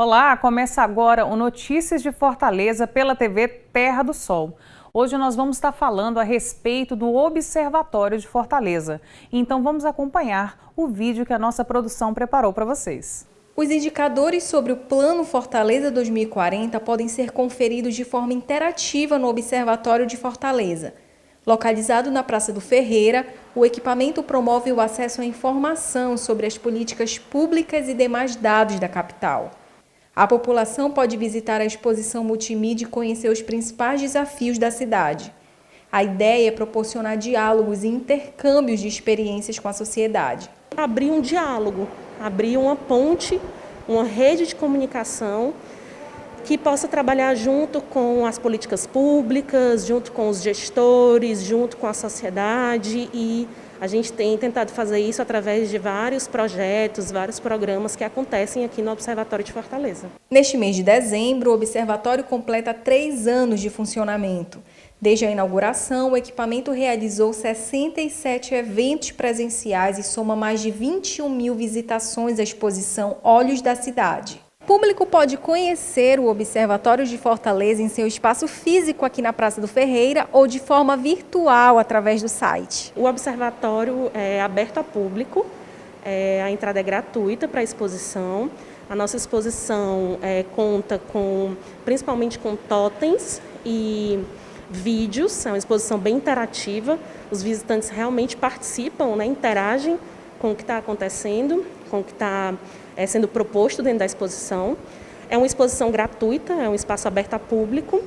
Olá, começa agora o Notícias de Fortaleza pela TV Terra do Sol. Hoje nós vamos estar falando a respeito do Observatório de Fortaleza. Então vamos acompanhar o vídeo que a nossa produção preparou para vocês. Os indicadores sobre o Plano Fortaleza 2040 podem ser conferidos de forma interativa no Observatório de Fortaleza. Localizado na Praça do Ferreira, o equipamento promove o acesso à informação sobre as políticas públicas e demais dados da capital. A população pode visitar a exposição multimídia e conhecer os principais desafios da cidade. A ideia é proporcionar diálogos e intercâmbios de experiências com a sociedade. Abrir um diálogo, abrir uma ponte, uma rede de comunicação que possa trabalhar junto com as políticas públicas, junto com os gestores, junto com a sociedade, e a gente tem tentado fazer isso através de vários projetos, vários programas que acontecem aqui no Observatório de Fortaleza. Neste mês de dezembro, o Observatório completa 3 anos de funcionamento. Desde a inauguração, o equipamento realizou 67 eventos presenciais e soma mais de 21 mil visitações à exposição Olhos da Cidade. O público pode conhecer o Observatório de Fortaleza em seu espaço físico aqui na Praça do Ferreira ou de forma virtual através do site. O observatório é aberto ao público, a entrada é gratuita para a exposição. A nossa exposição conta principalmente com totens e vídeos, é uma exposição bem interativa. Os visitantes realmente participam, interagem com o que está acontecendo, com o que está sendo proposto dentro da exposição. É uma exposição gratuita, é um espaço aberto a público.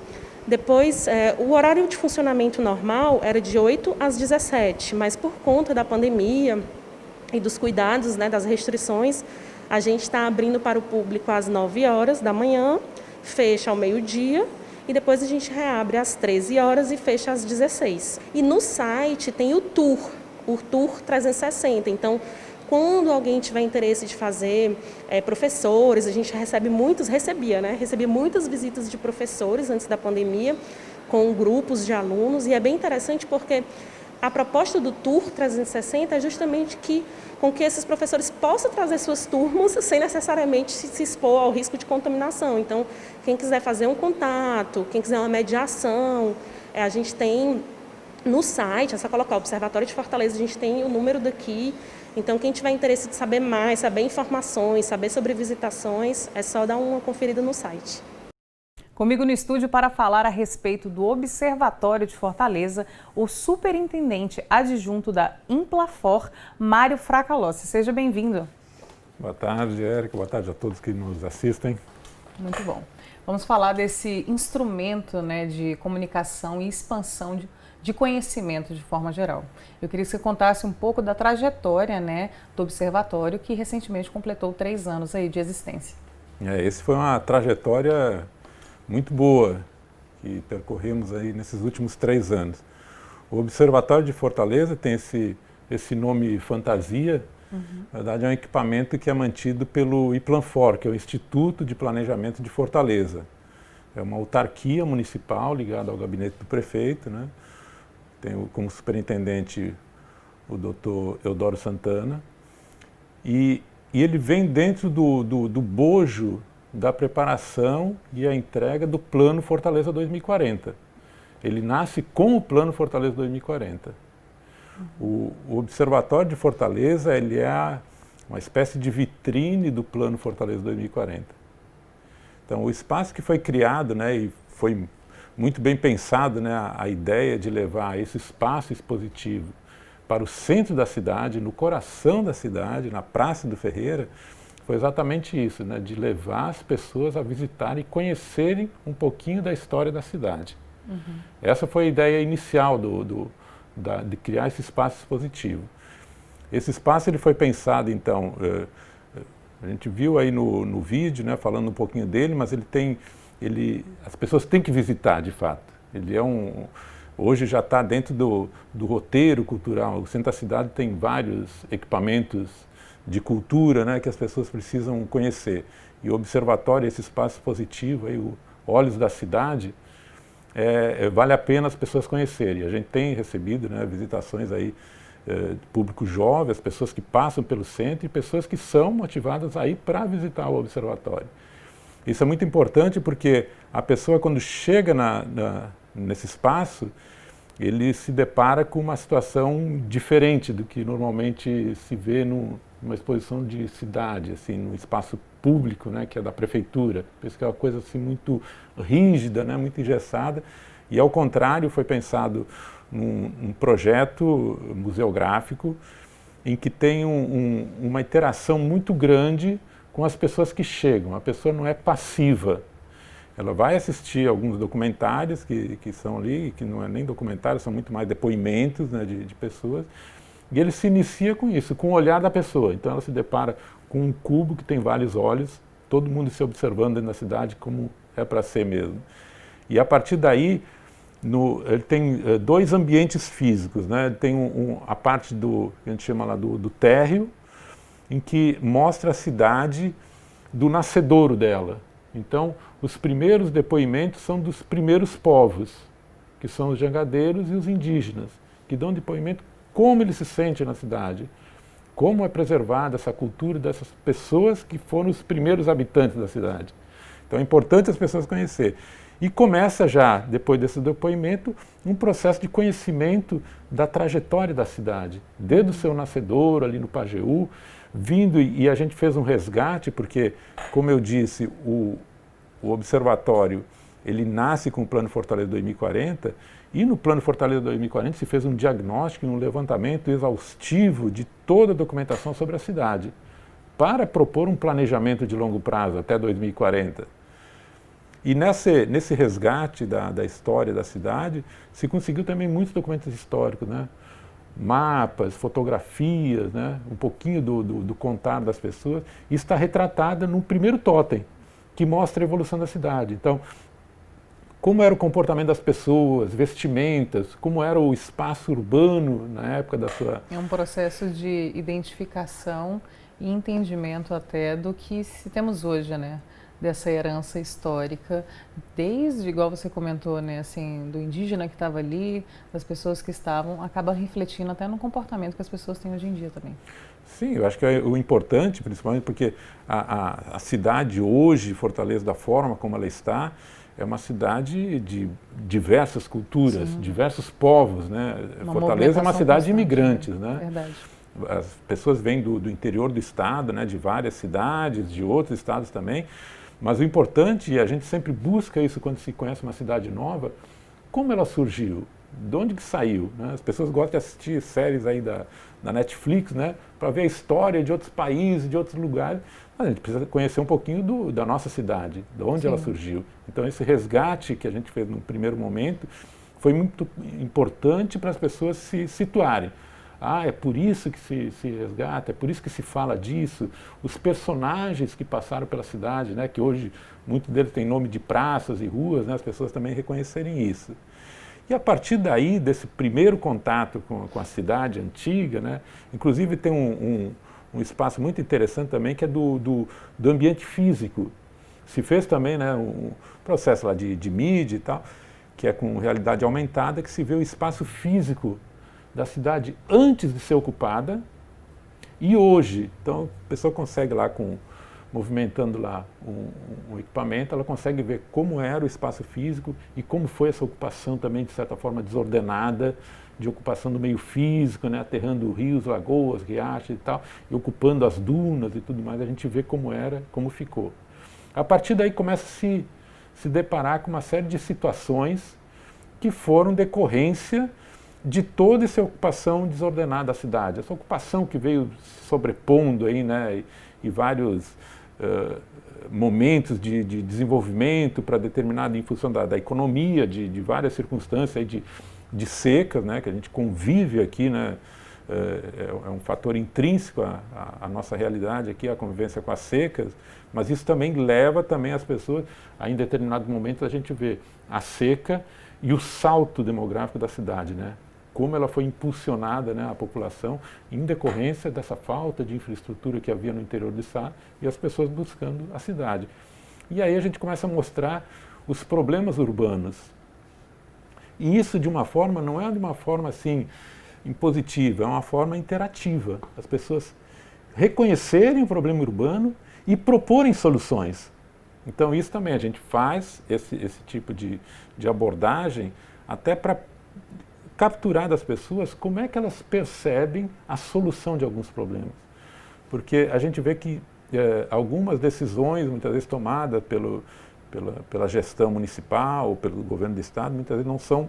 Depois, o horário de funcionamento normal era de 8 às 17, mas por conta da pandemia e dos cuidados, das restrições, a gente está abrindo para o público às 9 horas da manhã, fecha ao meio-dia, e depois a gente reabre às 13 horas e fecha às 16. E no site tem o Tour 360, então quando alguém tiver interesse de fazer professores, a gente recebia muitas visitas de professores antes da pandemia, com grupos de alunos, e é bem interessante porque a proposta do Tour 360 é justamente com que esses professores possam trazer suas turmas sem necessariamente se expor ao risco de contaminação. Então, quem quiser fazer um contato, quem quiser uma mediação, a gente tem no site, é só colocar o Observatório de Fortaleza, a gente tem o número daqui. Então, quem tiver interesse de saber mais, saber informações, saber sobre visitações, é só dar uma conferida no site. Comigo no estúdio para falar a respeito do Observatório de Fortaleza, o superintendente adjunto da Implafor, Mário Fracalossi. Seja bem-vindo. Boa tarde, Érica. Boa tarde a todos que nos assistem. Muito bom. Vamos falar desse instrumento, de comunicação e expansão de conhecimento de forma geral. Eu queria que você contasse um pouco da trajetória, do Observatório, que recentemente completou 3 anos aí de existência. Esse foi uma trajetória muito boa que percorremos aí nesses últimos 3 anos. O Observatório de Fortaleza tem esse nome fantasia. Na verdade, é um equipamento que é mantido pelo Iplanfor, que é o Instituto de Planejamento de Fortaleza. É uma autarquia municipal ligada ao gabinete do prefeito, Tem como superintendente o doutor Eudoro Santana, e ele vem dentro do bojo da preparação e a entrega do Plano Fortaleza 2040. Ele nasce com o Plano Fortaleza 2040. O Observatório de Fortaleza ele é uma espécie de vitrine do Plano Fortaleza 2040. Então, o espaço que foi criado, e foi muito bem pensado, a ideia de levar esse espaço expositivo para o centro da cidade, no coração da cidade, na Praça do Ferreira, foi exatamente isso, de levar as pessoas a visitarem e conhecerem um pouquinho da história da cidade. Essa foi a ideia inicial de criar esse espaço expositivo. Esse espaço ele foi pensado, então, a gente viu aí no vídeo, falando um pouquinho dele, mas as pessoas têm que visitar, de fato. Hoje já está dentro do roteiro cultural. O centro da cidade tem vários equipamentos de cultura, que as pessoas precisam conhecer. E o observatório, esse espaço expositivo, aí, o Olhos da Cidade, vale a pena as pessoas conhecerem. A gente tem recebido visitações aí, público jovem, as pessoas que passam pelo centro e pessoas que são motivadas a ir para visitar o observatório. Isso é muito importante porque a pessoa, quando chega nesse espaço, ele se depara com uma situação diferente do que normalmente se vê numa exposição de cidade, assim, no espaço público, né, que é da prefeitura. Penso que é uma coisa assim, muito rígida, né, muito engessada. E, ao contrário, foi pensado num projeto museográfico em que tem uma interação muito grande com as pessoas que chegam. A pessoa não é passiva. Ela vai assistir alguns documentários que são ali, que não é nem documentários, são muito mais depoimentos, né, de pessoas, e ele se inicia com isso, com o olhar da pessoa. Então ela se depara com um cubo que tem vários olhos, todo mundo se observando dentro da cidade como é para ser mesmo. E a partir daí, ele tem dois ambientes físicos, né? Tem a parte que a gente chama lá do térreo, em que mostra a cidade do nascedouro dela. Então, os primeiros depoimentos são dos primeiros povos, que são os jangadeiros e os indígenas, que dão depoimento como eles se sentem na cidade, como é preservada essa cultura dessas pessoas que foram os primeiros habitantes da cidade. Então é importante as pessoas conhecerem. E começa já, depois desse depoimento, um processo de conhecimento da trajetória da cidade, desde o seu nascedouro ali no Pajeú, vindo, e a gente fez um resgate, porque, como eu disse, o observatório, ele nasce com o Plano Fortaleza 2040, e no Plano Fortaleza 2040 se fez um diagnóstico e um levantamento exaustivo de toda a documentação sobre a cidade, para propor um planejamento de longo prazo até 2040. E nesse resgate da história da cidade, se conseguiu também muitos documentos históricos, né? Mapas, fotografias, né? Um pouquinho do contar das pessoas, e está retratada no primeiro totem, que mostra a evolução da cidade. Então, como era o comportamento das pessoas, vestimentas, como era o espaço urbano na época da sua... É um processo de identificação e entendimento até do que se temos hoje, né? Dessa herança histórica, desde, igual você comentou, né, assim, do indígena que estava ali, das pessoas que estavam, acaba refletindo até no comportamento que as pessoas têm hoje em dia também. Sim, eu acho que é o importante, principalmente porque a cidade hoje, Fortaleza, da forma como ela está, é uma cidade de diversas culturas, sim, diversos povos, né? Fortaleza é uma cidade de imigrantes, né? Verdade. As pessoas vêm do interior do estado, né, de várias cidades, de outros estados também. Mas o importante, e a gente sempre busca isso quando se conhece uma cidade nova, como ela surgiu, de onde que saiu, né? As pessoas gostam de assistir séries aí da Netflix, né, para ver a história de outros países, de outros lugares. Mas a gente precisa conhecer um pouquinho da nossa cidade, de onde, sim, ela surgiu. Então esse resgate que a gente fez no primeiro momento foi muito importante para as pessoas se situarem. Ah, é por isso que se resgata, é por isso que se fala disso. Os personagens que passaram pela cidade, né, que hoje muitos deles têm nome de praças e ruas, né, as pessoas também reconhecerem isso. E a partir daí, desse primeiro contato com a cidade antiga, né, inclusive tem um espaço muito interessante também, que é do ambiente físico. Se fez também, né, um processo lá de mídia e tal, que é com realidade aumentada, que se vê o espaço físico da cidade antes de ser ocupada e hoje. Então a pessoa consegue lá, movimentando lá um equipamento, ela consegue ver como era o espaço físico e como foi essa ocupação também, de certa forma, desordenada, de ocupação do meio físico, né, aterrando rios, lagoas, riachos e tal, e ocupando as dunas e tudo mais. A gente vê como era, como ficou. A partir daí começa a se deparar com uma série de situações que foram decorrência de toda essa ocupação desordenada da cidade, essa ocupação que veio sobrepondo aí, né, e vários momentos de desenvolvimento para determinado, em função da economia, de várias circunstâncias aí de secas, né, que a gente convive aqui, né, é um fator intrínseco à nossa realidade aqui, a convivência com as secas, mas isso também leva também as pessoas a, em determinado momento, a gente vê a seca e o salto demográfico da cidade, né? Como ela foi impulsionada, né, a população, em decorrência dessa falta de infraestrutura que havia no interior do estado e as pessoas buscando a cidade. E aí a gente começa a mostrar os problemas urbanos. E isso, de uma forma, não é de uma forma assim impositiva, é uma forma interativa. As pessoas reconhecerem o problema urbano e proporem soluções. Então isso também, a gente faz esse tipo de abordagem até para capturar das pessoas como é que elas percebem a solução de alguns problemas. Porque a gente vê que algumas decisões, muitas vezes tomadas pela gestão municipal ou pelo governo do estado, muitas vezes não são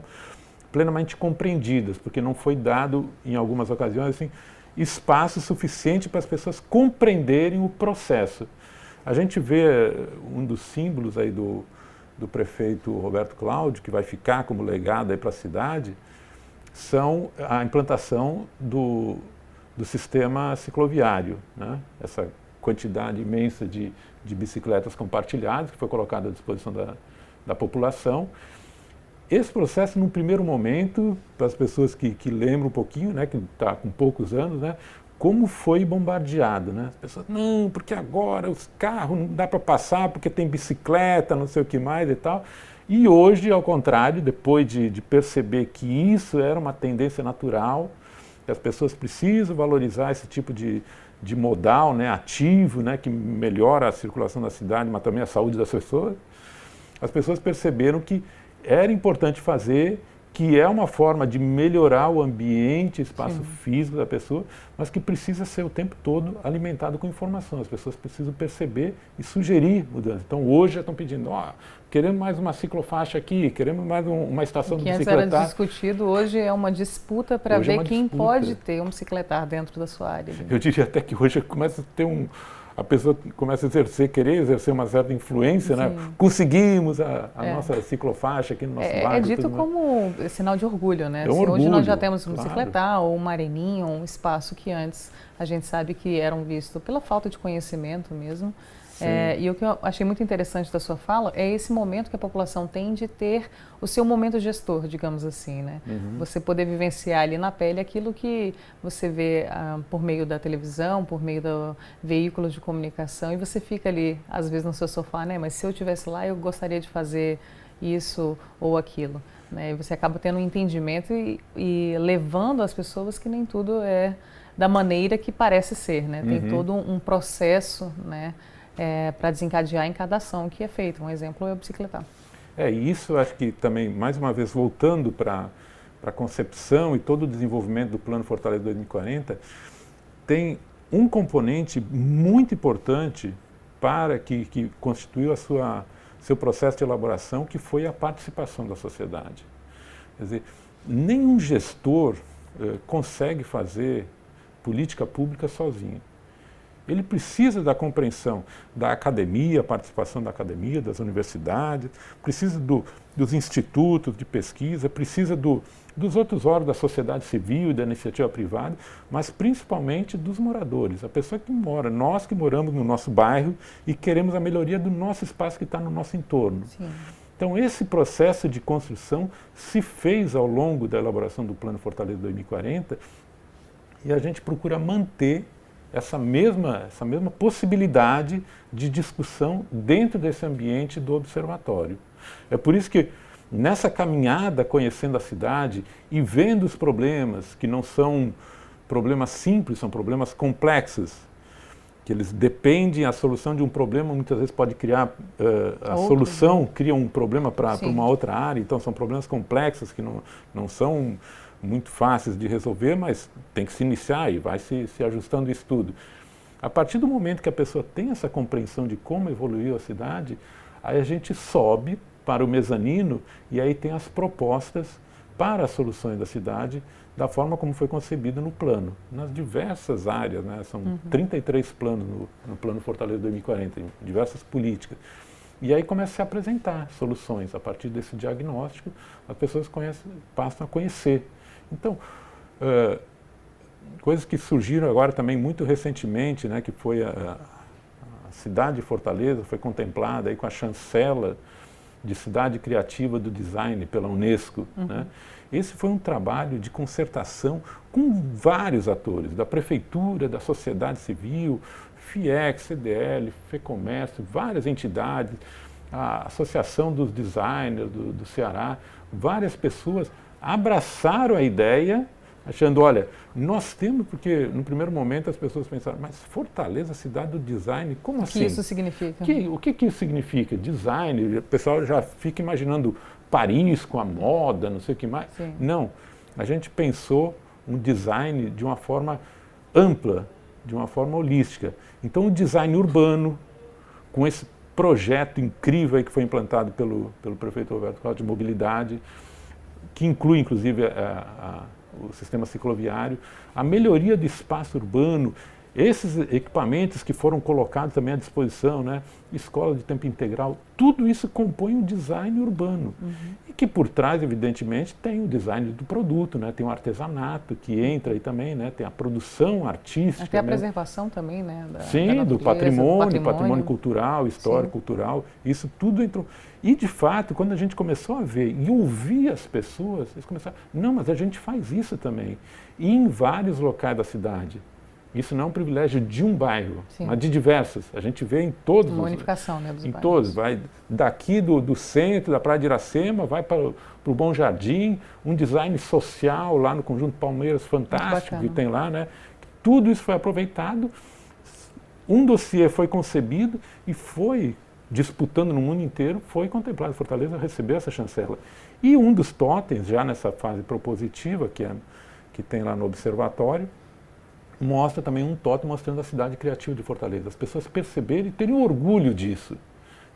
plenamente compreendidas, porque não foi dado, em algumas ocasiões, assim, espaço suficiente para as pessoas compreenderem o processo. A gente vê um dos símbolos aí do prefeito Roberto Cláudio, que vai ficar como legado aí para a cidade, são a implantação do sistema cicloviário, né? Essa quantidade imensa de bicicletas compartilhadas que foi colocada à disposição da população. Esse processo, num primeiro momento, para as pessoas que lembram um pouquinho, né, que está com poucos anos, né, como foi bombardeado, né? As pessoas, não, porque agora os carros não dá para passar porque tem bicicleta, não sei o que mais e tal. E hoje, ao contrário, depois de perceber que isso era uma tendência natural, que as pessoas precisam valorizar esse tipo de modal, né, ativo, né, que melhora a circulação da cidade, mas também a saúde das pessoas, as pessoas perceberam que era importante fazer, que é uma forma de melhorar o ambiente, espaço físico da pessoa, mas que precisa ser o tempo todo alimentado com informação. As pessoas precisam perceber e sugerir mudanças. Então, hoje já estão pedindo, queremos mais uma ciclofaixa aqui, queremos mais uma estação de bicicletar. Antes era discutido, hoje é uma disputa para ver quem pode ter um bicicletar dentro da sua área. Eu diria até que hoje começa a ter a pessoa começa a querer exercer uma certa influência, né? Conseguimos a nossa ciclofaixa aqui no nosso bairro. É dito como sinal de orgulho, né? Hoje nós já temos um bicicletar ou uma areninha, um espaço que antes a gente sabe que eram vistos pela falta de conhecimento mesmo. E o que eu achei muito interessante da sua fala é esse momento que a população tem de ter o seu momento gestor, digamos assim, né? Você poder vivenciar ali na pele aquilo que você vê por meio da televisão, por meio dos veículos de comunicação, e você fica ali, às vezes, no seu sofá, né? Mas se eu estivesse lá, eu gostaria de fazer isso ou aquilo, né? E você acaba tendo um entendimento e levando as pessoas que nem tudo é da maneira que parece ser, né? Tem todo um processo, né? Para desencadear em cada ação que é feita. Um exemplo é o bicicletar. E isso acho que também, mais uma vez, voltando para a concepção e todo o desenvolvimento do Plano Fortaleza 2040, tem um componente muito importante para que constituiu seu processo de elaboração, que foi a participação da sociedade. Quer dizer, nenhum gestor consegue fazer política pública sozinho. Ele precisa da compreensão da academia, a participação da academia, das universidades, precisa dos institutos de pesquisa, precisa dos outros órgãos da sociedade civil e da iniciativa privada, mas principalmente dos moradores, a pessoa que mora, nós que moramos no nosso bairro e queremos a melhoria do nosso espaço que está no nosso entorno. Sim. Então, esse processo de construção se fez ao longo da elaboração do Plano Fortaleza 2040 e a gente procura manter essa mesma possibilidade de discussão dentro desse ambiente do observatório. É por isso que, nessa caminhada conhecendo a cidade e vendo os problemas, que não são problemas simples, são problemas complexos, que eles dependem, a solução de um problema muitas vezes pode criar, solução cria um problema para uma outra área, então são problemas complexos que não são muito fáceis de resolver, mas tem que se iniciar e vai se ajustando o estudo. A partir do momento que a pessoa tem essa compreensão de como evoluiu a cidade, aí a gente sobe para o mezanino e aí tem as propostas para as soluções da cidade, da forma como foi concebido no plano, nas diversas áreas, né? São 33 planos no Plano Fortaleza 2040, em diversas políticas. E aí começa a se apresentar soluções. A partir desse diagnóstico, as pessoas passam a conhecer. Então, coisas que surgiram agora também muito recentemente, né, que foi a cidade de Fortaleza, foi contemplada aí com a chancela de cidade criativa do design pela Unesco. Né? Esse foi um trabalho de concertação com vários atores, da prefeitura, da sociedade civil, FIEC, CDL, FEComércio, várias entidades, a Associação dos Designers do Ceará, várias pessoas abraçaram a ideia achando, olha, nós temos, porque no primeiro momento as pessoas pensaram, mas Fortaleza, cidade do design, como assim? O que isso significa? O que isso significa? Design, o pessoal já fica imaginando Paris com a moda, não sei o que mais. Sim. Não, a gente pensou um design de uma forma ampla, de uma forma holística. Então o design urbano, com esse projeto incrível aí que foi implantado pelo prefeito Roberto Cláudio de mobilidade, que inclui inclusive o sistema cicloviário, a melhoria do espaço urbano, esses equipamentos que foram colocados também à disposição, né? Escola de tempo integral, tudo isso compõe um design urbano. E que por trás, evidentemente, tem o design do produto, né? Tem o artesanato que entra aí também, né? Tem a produção artística. Até a preservação também, né? Sim, do patrimônio cultural, histórico, cultural, isso tudo entrou. E, de fato, quando a gente começou a ver e ouvir as pessoas, eles começaram, não, mas a gente faz isso também. E em vários locais da cidade. Isso não é um privilégio de um bairro, Sim. mas de diversos. A gente vê em todos Uma os... unificação, né, dos em bairros. todos. Vai daqui do centro, da Praia de Iracema, vai para o Bom Jardim, um design social lá no Conjunto Palmeiras fantástico que tem lá, né? Tudo isso foi aproveitado. Um dossiê foi concebido e foi disputando no mundo inteiro, foi contemplado. Fortaleza recebeu essa chancela. E um dos totens, já nessa fase propositiva, que tem lá no observatório, mostra também um totem mostrando a cidade criativa de Fortaleza. As pessoas perceberem e terem orgulho disso.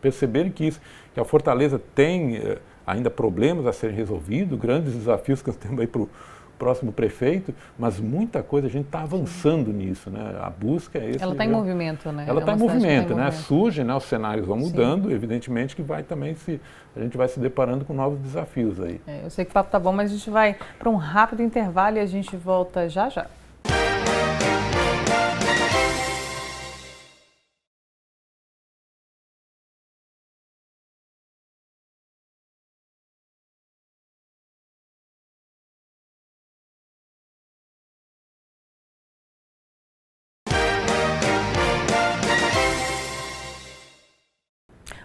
Perceberem que a Fortaleza tem ainda problemas a serem resolvidos, grandes desafios que nós temos aí para o próximo prefeito, mas muita coisa, a gente está avançando nisso, né? A busca é esse. Ela está em movimento, né? Ela está em movimento, né? Surgem, né? Os cenários vão mudando, evidentemente que vai também a gente vai se deparando com novos desafios aí. Eu sei que o papo tá bom, mas a gente vai para um rápido intervalo e a gente volta já já.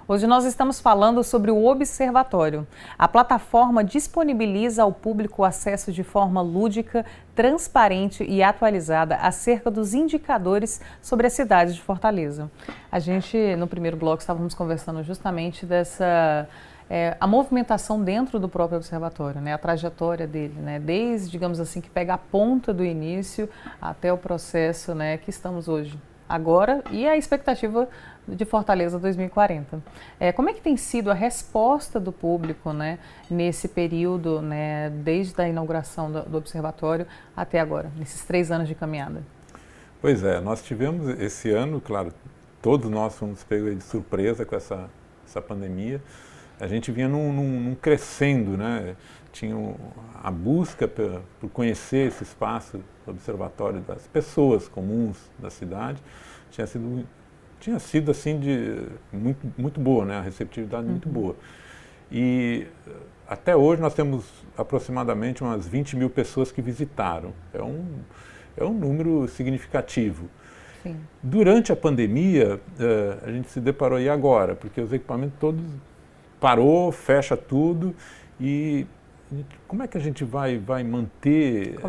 Hoje nós estamos falando sobre o Observatório. A plataforma disponibiliza ao público o acesso de forma lúdica, transparente e atualizada acerca dos indicadores sobre a cidade de Fortaleza. A gente, no primeiro bloco, estávamos conversando justamente dessa... a movimentação dentro do próprio observatório, né, a trajetória dele, né, desde, digamos assim, que pega a ponta do início até o processo, né, que estamos hoje, agora, e a expectativa de Fortaleza 2040. Como é que tem sido a resposta do público, né, nesse período, né, desde a inauguração do observatório até agora, nesses 3 anos de caminhada? Pois é, nós tivemos esse ano, claro, todos nós fomos pegos de surpresa com essa pandemia. A gente vinha num crescendo, né? Tinha a busca por conhecer esse espaço do observatório das pessoas comuns da cidade. Tinha sido assim muito boa, né? A receptividade muito boa. E até hoje nós temos aproximadamente umas 20 mil pessoas que visitaram. É um número significativo. Sim. Durante a pandemia, a gente se deparou aí agora, porque os equipamentos todos parou, fecha tudo e como é que a gente vai manter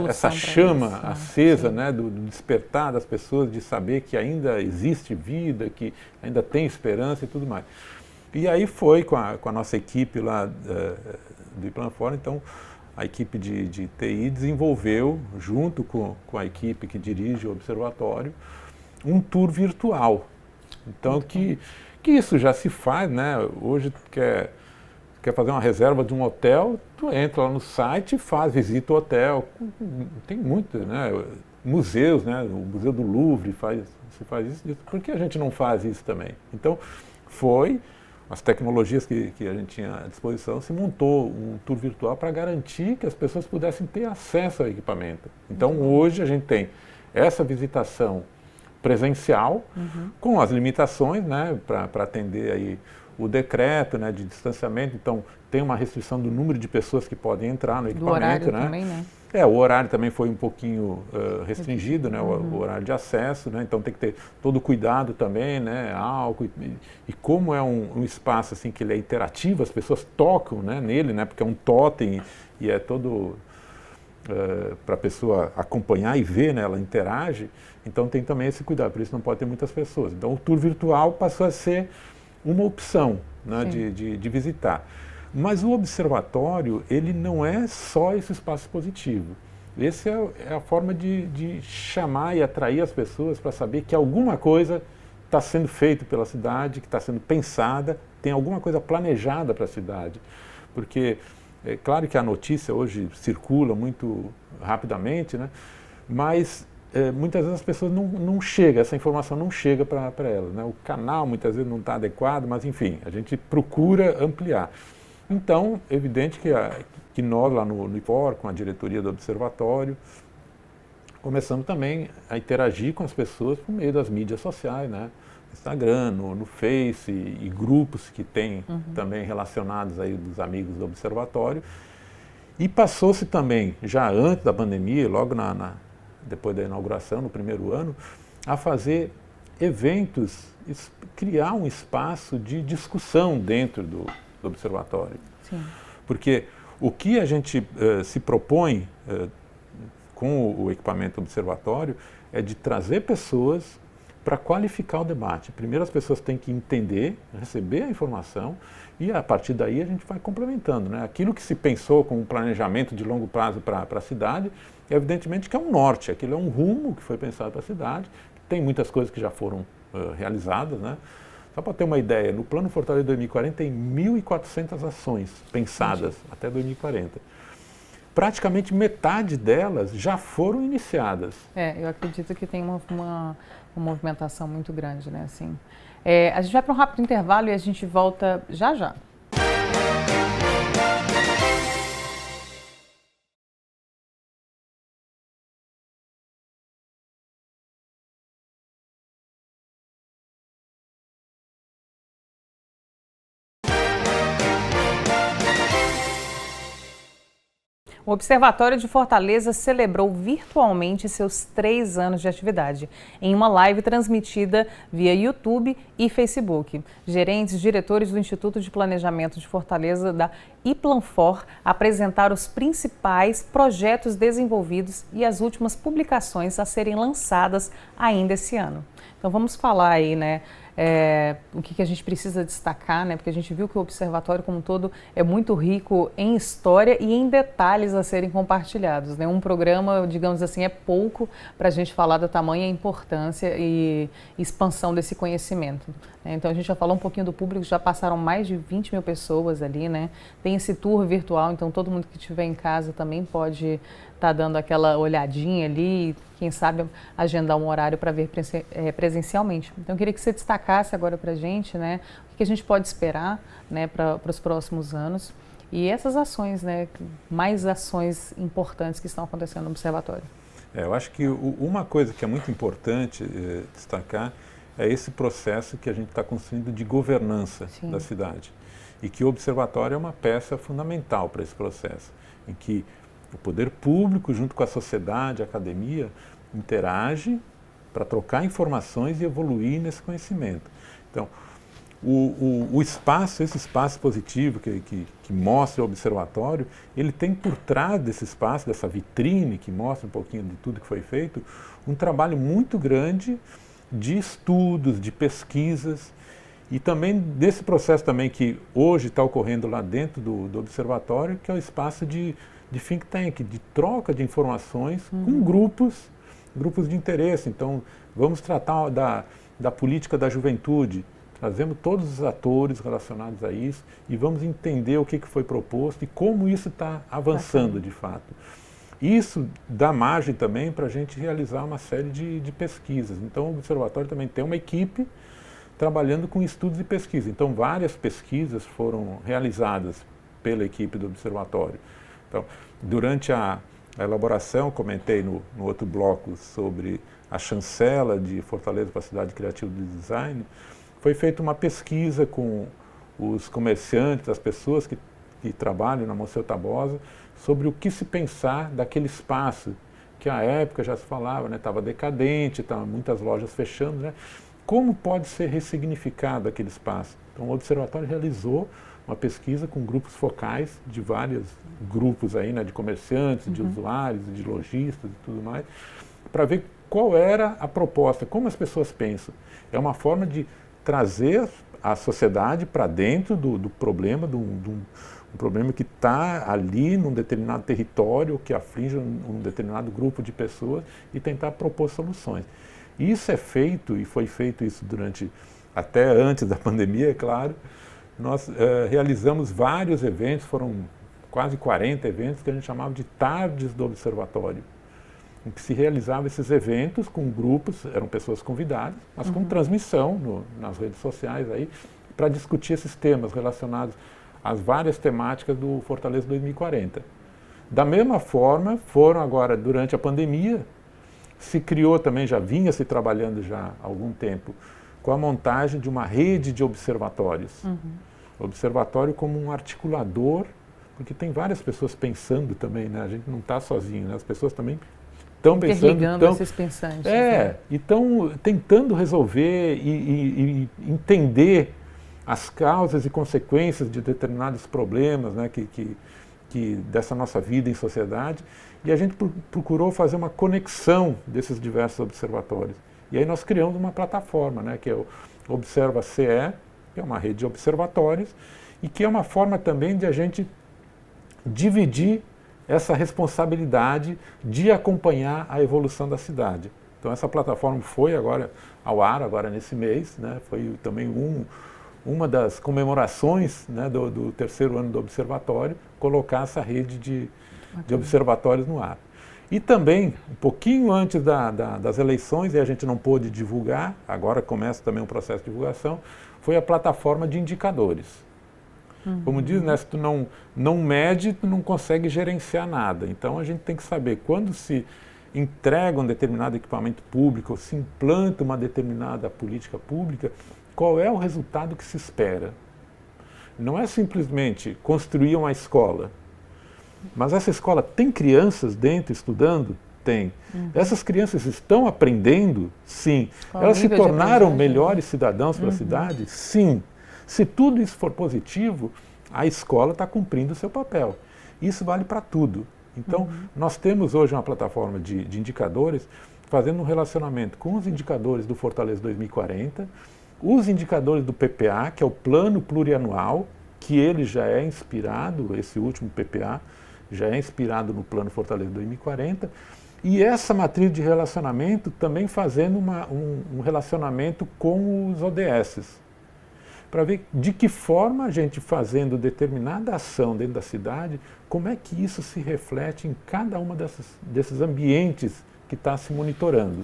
essa chama isso, acesa, né, do despertar das pessoas, de saber que ainda existe vida, que ainda tem esperança e tudo mais. E aí foi com a nossa equipe lá do Iplanfor, então a equipe de TI desenvolveu, junto com a equipe que dirige o observatório, um tour virtual. Então que isso já se faz, né? Hoje tu quer fazer uma reserva de um hotel, tu entra lá no site e visita o hotel. Tem muito, né? Museus, né? O Museu do Louvre se faz isso. Por que a gente não faz isso também? Então, as tecnologias que a gente tinha à disposição, se montou um tour virtual para garantir que as pessoas pudessem ter acesso ao equipamento. Então, hoje a gente tem essa visitação presencial, com as limitações, né, para atender aí o decreto, né, de distanciamento. Então, tem uma restrição do número de pessoas que podem entrar no equipamento. Do horário, né? Também, né? O horário também foi um pouquinho restringido, né, o horário de acesso, né, então tem que ter todo o cuidado também, né, álcool, e como é um espaço assim que ele é interativo, as pessoas tocam, né, nele, né, porque é um totem e é todo para a pessoa acompanhar e ver, né, ela interage, então tem também esse cuidado, por isso não pode ter muitas pessoas. Então o tour virtual passou a ser uma opção, né, de visitar. Mas o observatório, ele não é só esse espaço expositivo. Essa é a forma de chamar e atrair as pessoas para saber que alguma coisa está sendo feita pela cidade, que está sendo pensada, tem alguma coisa planejada para a cidade. Porque é claro que a notícia hoje circula muito rapidamente, né? Mas muitas vezes as pessoas não chegam, essa informação não chega para elas, né? O canal muitas vezes não está adequado, mas enfim, a gente procura ampliar. Então, é evidente que nós lá no IPOR, com a diretoria do observatório, começamos também a interagir com as pessoas por meio das mídias sociais, né? No Instagram, no Face e grupos que tem também relacionados aí dos amigos do observatório. E passou-se também, já antes da pandemia, logo depois da inauguração, no primeiro ano, a fazer eventos, criar um espaço de discussão dentro do observatório. Sim. Porque o que a gente se propõe com o equipamento observatório é de trazer pessoas para qualificar o debate. Primeiro as pessoas têm que entender, receber a informação e a partir daí a gente vai complementando, né? Aquilo que se pensou com um planejamento de longo prazo para a cidade, evidentemente que é um norte, aquilo é um rumo que foi pensado para a cidade, tem muitas coisas que já foram realizadas, né? Só para ter uma ideia, no Plano Fortaleza 2040 tem 1.400 ações pensadas até 2040. Praticamente metade delas já foram iniciadas. Eu acredito que tem uma movimentação muito grande, né? Assim, a gente vai para um rápido intervalo e a gente volta já já. O Observatório de Fortaleza celebrou virtualmente seus 3 anos de atividade, em uma live transmitida via YouTube e Facebook. Gerentes e diretores do Instituto de Planejamento de Fortaleza, da Iplanfor, apresentaram os principais projetos desenvolvidos e as últimas publicações a serem lançadas ainda esse ano. Então vamos falar aí, né? O que a gente precisa destacar, né? Porque a gente viu que o observatório como um todo é muito rico em história e em detalhes a serem compartilhados, né? Um programa, digamos assim, é pouco para a gente falar da tamanha importância e expansão desse conhecimento, né? Então a gente já falou um pouquinho do público, já passaram mais de 20 mil pessoas ali, né? Tem esse tour virtual, então todo mundo que estiver em casa também pode estar dando aquela olhadinha ali, quem sabe agendar um horário para ver presencialmente. Então eu queria que você destacasse agora para a gente, né, o que a gente pode esperar, né, para os próximos anos e essas ações, né, mais ações importantes que estão acontecendo no observatório. Eu acho que uma coisa que é muito importante destacar é esse processo que a gente está construindo de governança da cidade e que o observatório é uma peça fundamental para esse processo, em que o poder público, junto com a sociedade, a academia, interage para trocar informações e evoluir nesse conhecimento. Então, esse espaço positivo que mostra o observatório, ele tem por trás desse espaço, dessa vitrine que mostra um pouquinho de tudo que foi feito, um trabalho muito grande de estudos, de pesquisas e também desse processo também que hoje está ocorrendo lá dentro do observatório, que é o espaço de think tank, de troca de informações com grupos de interesse. Então, vamos tratar da política da juventude, trazemos todos os atores relacionados a isso e vamos entender o que foi proposto e como isso está avançando de fato. Isso dá margem também para a gente realizar uma série de pesquisas. Então, o observatório também tem uma equipe trabalhando com estudos e pesquisa. Então, várias pesquisas foram realizadas pela equipe do observatório. Então, durante a elaboração, comentei no outro bloco sobre a chancela de Fortaleza para a Cidade Criativa do Design, foi feita uma pesquisa com os comerciantes, as pessoas que trabalham na Monsenhor Tabosa, sobre o que se pensar daquele espaço, que à época já se falava, né, estava decadente, estavam muitas lojas fechando, né, como pode ser ressignificado aquele espaço. Então, o Observatório realizou uma pesquisa com grupos focais de vários grupos aí, né, de comerciantes, de usuários, de lojistas e tudo mais, para ver qual era a proposta, como as pessoas pensam. É uma forma de trazer a sociedade para dentro do problema, um problema que está ali num determinado território, que aflige um determinado grupo de pessoas e tentar propor soluções. Isso é feito, e foi feito isso até antes da pandemia, é claro. Nós realizamos vários eventos, foram quase 40 eventos que a gente chamava de Tardes do Observatório, em que se realizavam esses eventos com grupos, eram pessoas convidadas, mas com transmissão nas redes sociais aí, para discutir esses temas relacionados às várias temáticas do Fortaleza 2040. Da mesma forma, foram agora, durante a pandemia, se criou também, já vinha se trabalhando já há algum tempo, com a montagem de uma rede de observatórios. Observatório como um articulador, porque tem várias pessoas pensando também, né? A gente não está sozinho, né? As pessoas também estão pensando. Esses pensantes. Né? E estão tentando resolver e entender as causas e consequências de determinados problemas, né, que dessa nossa vida em sociedade, e a gente procurou fazer uma conexão desses diversos observatórios. E aí nós criamos uma plataforma, né, que é o Observa-CE, que é uma rede de observatórios, e que é uma forma também de a gente dividir essa responsabilidade de acompanhar a evolução da cidade. Então essa plataforma foi agora ao ar, agora nesse mês, né, foi também uma das comemorações, né, do terceiro ano do observatório, colocar essa rede de observatórios no ar. E também, um pouquinho antes das eleições, e a gente não pôde divulgar, agora começa também um processo de divulgação, foi a plataforma de indicadores. Como diz, né, se tu não mede, tu não consegue gerenciar nada. Então a gente tem que saber quando se entrega um determinado equipamento público, ou se implanta uma determinada política pública, qual é o resultado que se espera. Não é simplesmente construir uma escola, mas essa escola tem crianças dentro estudando? Tem. Essas crianças estão aprendendo? Sim. Elas se tornaram melhores cidadãos para a cidade? Sim. Se tudo isso for positivo, a escola está cumprindo o seu papel. Isso vale para tudo. Então, nós temos hoje uma plataforma de indicadores, fazendo um relacionamento com os indicadores do Fortaleza 2040, os indicadores do PPA, que é o Plano Plurianual, que ele já é inspirado, esse último PPA, já é inspirado no Plano Fortaleza 2040, e essa matriz de relacionamento também fazendo um relacionamento com os ODSs, para ver de que forma a gente fazendo determinada ação dentro da cidade, como é que isso se reflete em cada uma desses ambientes que está se monitorando.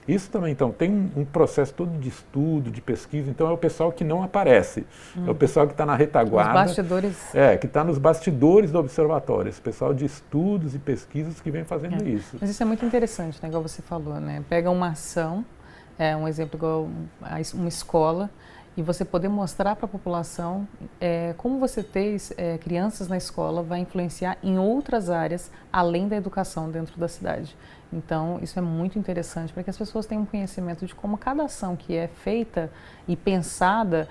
Isso também, então, tem um processo todo de estudo, de pesquisa, então é o pessoal que não aparece, é o pessoal que está na retaguarda, os bastidores. que está nos bastidores do observatório, esse pessoal de estudos e pesquisas que vem fazendo isso. Mas isso é muito interessante, né, igual você falou, né? Pega uma ação, um exemplo igual uma escola, e você poder mostrar para a população como você ter crianças na escola vai influenciar em outras áreas, além da educação dentro da cidade. Então, isso é muito interessante para que as pessoas tenham conhecimento de como cada ação que é feita e pensada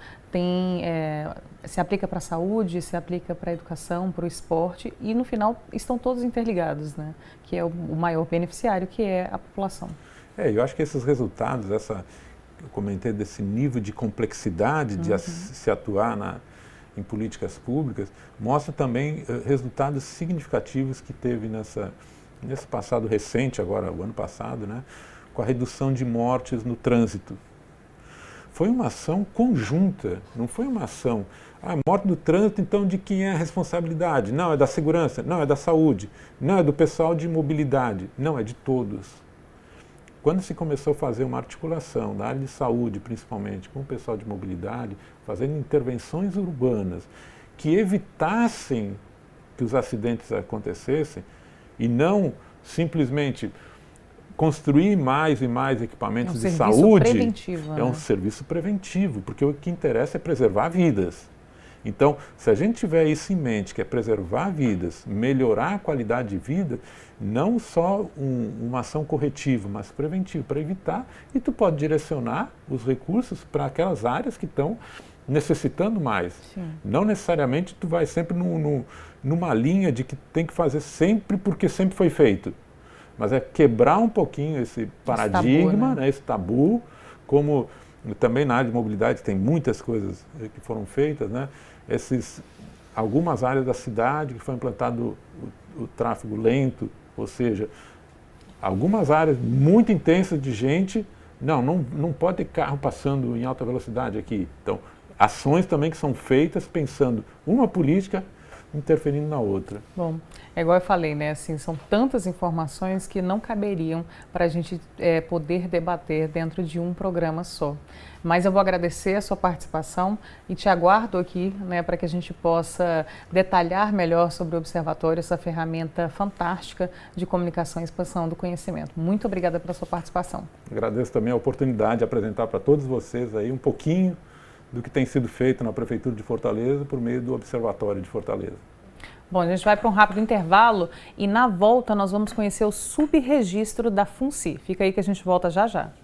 se aplica para a saúde, se aplica para a educação, para o esporte, e no final estão todos interligados, né? Que é o maior beneficiário, que é a população. Eu acho que esses resultados, eu comentei desse nível de complexidade de se atuar em políticas públicas, mostra também resultados significativos que teve nesse passado recente, agora o ano passado, né, com a redução de mortes no trânsito. Foi uma ação conjunta, não foi uma ação, morte no trânsito, então de quem é a responsabilidade? Não, é da segurança, não, é da saúde, não, é do pessoal de mobilidade, não, é de todos. Quando se começou a fazer uma articulação da área de saúde, principalmente, com o pessoal de mobilidade, fazendo intervenções urbanas que evitassem que os acidentes acontecessem e não simplesmente construir mais e mais equipamentos de saúde, preventivo, é um serviço preventivo, porque o que interessa é preservar vidas. Então, se a gente tiver isso em mente, que é preservar vidas, melhorar a qualidade de vida, não só uma ação corretiva, mas preventiva, para evitar, e tu pode direcionar os recursos para aquelas áreas que estão necessitando mais. Sim. Não necessariamente tu vai sempre numa linha de que tem que fazer sempre porque sempre foi feito, mas é quebrar um pouquinho esse paradigma, tabu, né? Esse tabu, como também na área de mobilidade tem muitas coisas que foram feitas, né? Algumas áreas da cidade que foi implantado o tráfego lento, ou seja, algumas áreas muito intensas de gente, não pode ter carro passando em alta velocidade aqui. Então, ações também que são feitas pensando uma política interferindo na outra. Bom, é igual eu falei, né? Assim, são tantas informações que não caberiam para a gente poder debater dentro de um programa só. Mas eu vou agradecer a sua participação e te aguardo aqui, né, para que a gente possa detalhar melhor sobre o Observatório, essa ferramenta fantástica de comunicação e expansão do conhecimento. Muito obrigada pela sua participação. Agradeço também a oportunidade de apresentar para todos vocês aí um pouquinho do que tem sido feito na Prefeitura de Fortaleza por meio do Observatório de Fortaleza. Bom, a gente vai para um rápido intervalo e na volta nós vamos conhecer o subregistro da FUNCI. Fica aí que a gente volta já já.